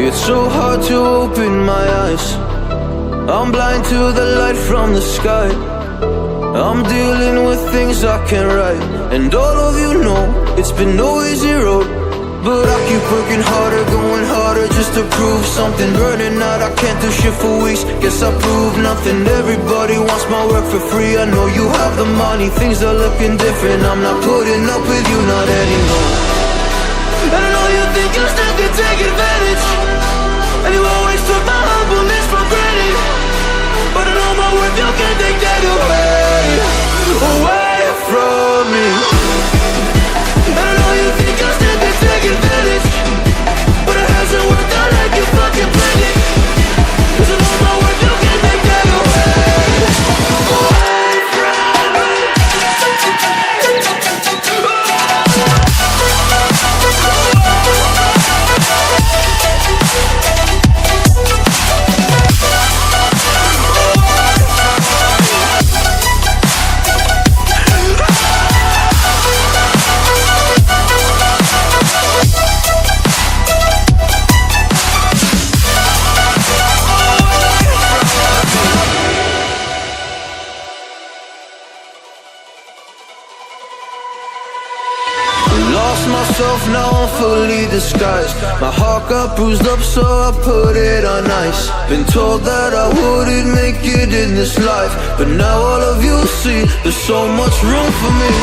It's so hard to open my eyes. I'm blind to the light from the sky. I'm dealing with things I can't write. And all of you know it's been no easy road, but I keep working harder, going harder just to prove something. Burning out, I can't do shit for weeks. Guess I proved nothing. Everybody wants my work for free. I know you have the money, things are looking different. I'm not putting up with you, not anymore. And I know you think you still can take advantage, and you always took my humbleness for granted. But I know my worth, you can't take that away, away from me. And I know you think you still can take advantage, but it hasn't worked out like you fucking planned it. 'Cause I know my worth, you can't take that away, away from me. Lost myself, now I'm fully disguised. My heart got bruised up, so I put it on ice. Been told that I wouldn't make it in this life, but now all of you see there's so much room for me.